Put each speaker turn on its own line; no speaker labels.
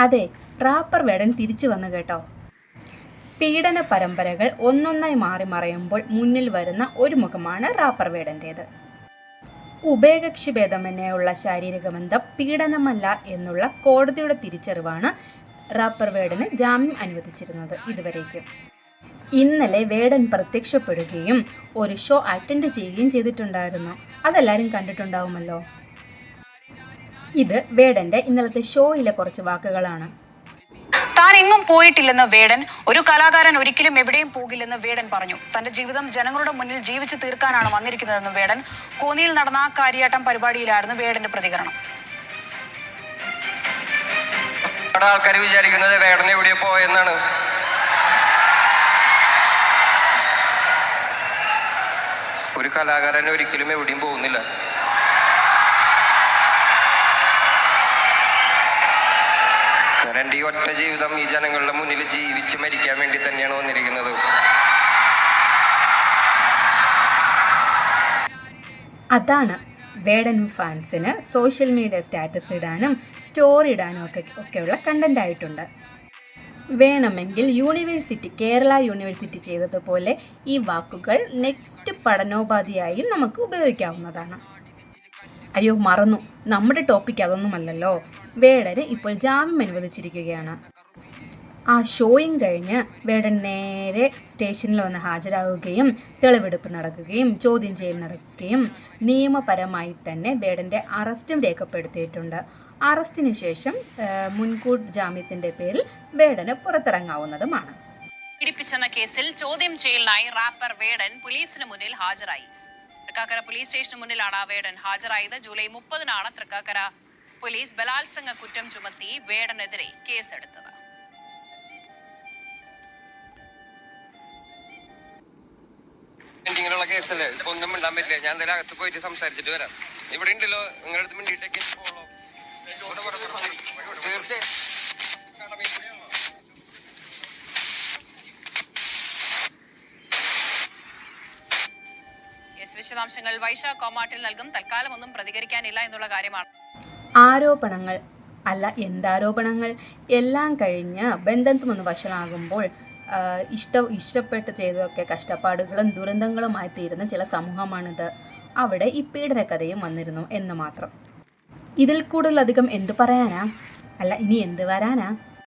അതെ, റാപ്പർ വേടൻ തിരിച്ചു വന്നു കേട്ടോ. പീഡന പരമ്പരകൾ ഒന്നൊന്നായി മാറി മറയുമ്പോൾ മുന്നിൽ വരുന്ന ഒരു മുഖമാണ് റാപ്പർ വേടൻ്റേത്. ഉഭയകക്ഷി ഭേദമന്യേയുള്ള ശാരീരിക ബന്ധം പീഡനമല്ല എന്നുള്ള കോടതിയുടെ തിരിച്ചറിവാണ് റാപ്പർ വേടന് ജാമ്യം അനുവദിച്ചിരുന്നത് ഇതുവരേക്കും. ഇന്നലെ വേടൻ പ്രത്യക്ഷപ്പെടുകയും ഒരു ഷോ അറ്റൻഡ് ചെയ്യുകയും ചെയ്തിട്ടുണ്ടായിരുന്നു. അതെല്ലാവരും കണ്ടിട്ടുണ്ടാവുമല്ലോ. ഇത് വേടൻ്റെ ഇന്നലത്തെ ഷോയിലെ കുറച്ച് വാക്കുകളാണ്.
താൻ എങ്ങും പോയിട്ടില്ലെന്ന് വേടൻ. ഒരു കലാകാരൻ ഒരിക്കലും എവിടെയും പോകില്ലെന്ന് വേടൻ പറഞ്ഞു. തന്റെ ജീവിതം ജനങ്ങളുടെ മുന്നിൽ ജീവിച്ചു തീർക്കാനാണ് വന്നിരിക്കുന്നതെന്ന് വേടൻ. കോന്നിയിൽ നടന്ന കാര്യാട്ടം പരിപാടിയിലായിരുന്നു വേടന്റെ പ്രതികരണം.
ആൾക്കാർ വിചാരിക്കുന്നത് വേടൻ എവിടെയോ പോയെന്നാണ്. ഒരു കലാകാരൻ ഒരിക്കലും എവിടെയും പോകുന്നില്ല. എൻ്റെ ഈ ഒറ്റ ജീവിതം ഈ ജനങ്ങളുടെ മുന്നിൽ ജീവിച്ച് മരിക്കാൻ വേണ്ടി തന്നെയാണ് വന്നിരിക്കുന്നത്.
അതാണ് വേടൻ ഫാൻസിന് സോഷ്യൽ മീഡിയ സ്റ്റാറ്റസ് ഇടാനും സ്റ്റോറി ഇടാനും ഒക്കെയുള്ള കണ്ടന്റ് ആയിട്ടുണ്ട്. വേണമെങ്കിൽ കേരള യൂണിവേഴ്സിറ്റി ചെയ്തതുപോലെ ഈ വാക്കുകൾ നെക്സ്റ്റ് പഠനോപാധിയായും നമുക്ക് ഉപയോഗിക്കാവുന്നതാണ്. അയ്യോ മറന്നു, നമ്മുടെ ടോപ്പിക് അതൊന്നുമല്ലല്ലോ. വേടന് ഇപ്പോൾ ജാമ്യം അനുവദിച്ചിരിക്കുകയാണ്. ആ ഷോയും കഴിഞ്ഞ് വേടൻ നേരെ സ്റ്റേഷനിൽ വന്ന് ഹാജരാകുകയും തെളിവെടുപ്പ് നടക്കുകയും ചോദ്യം ചെയ്യൽ നടക്കുകയും നിയമപരമായി തന്നെ വേടൻ്റെ അറസ്റ്റും രേഖപ്പെടുത്തിയിട്ടുണ്ട്. അറസ്റ്റിന് ശേഷം മുൻകൂർ ജാമ്യത്തിൻ്റെ പേരിൽ വേടന് പുറത്തിറങ്ങാവുന്നതുമാണ്.
പീഡിപ്പിച്ചെന്ന കേസിൽ ചോദ്യം ചെയ്യലിനായി റാപ്പർ വേടൻ പോലീസിന് മുന്നിൽ ഹാജരായി. തൃക്കാക്കര പോലീസ് സ്റ്റേഷന് മുന്നിലാണ് വേടൻ ഹാജരായത്. ജൂലൈ 30-നാണ് തൃക്കാക്കര പോലീസ് ബലാത്സംഗ കുറ്റം ചുമത്തി വേടനെതിരെ കേസെടുത്തത്.
ഇങ്ങനെയുള്ള കേസല്ലേ, ഒന്നും മിണ്ടാൻ പറ്റില്ല. ഞാൻ എന്തായാലും അകത്ത് പോയിട്ട് സംസാരിച്ചിട്ട് വരാം. ഇവിടെ ഉണ്ടല്ലോ നിങ്ങളുടെ അടുത്ത് മിണ്ടിയിട്ടേക്ക് പോകണോ? തീർച്ചയായും
വിശദാംശങ്ങൾ വൈശാഖ് കോമാട്ടിൽ നൽകും. തൽക്കാലം ഒന്നും പ്രതികരിക്കാനില്ല എന്നുള്ള കാര്യമാണ്.
ആരോപണങ്ങൾ അല്ല, എന്താരോപണങ്ങൾ എല്ലാം കഴിഞ്ഞ് ബന്ധത്തുമൊന്ന് വഷളാകുമ്പോൾ ഇഷ്ടപ്പെട്ട് ചെയ്തതൊക്കെ കഷ്ടപ്പാടുകളും ദുരന്തങ്ങളുമായി തീരുന്ന ചില സമൂഹമാണിത്. അവിടെ ഈ പീഡനക്കഥയും വന്നിരുന്നു എന്ന് മാത്രം. ഇതിൽ കൂടുതലധികം എന്ത് പറയാനാ? അല്ല, ഇനി എന്ത് വരാനാ?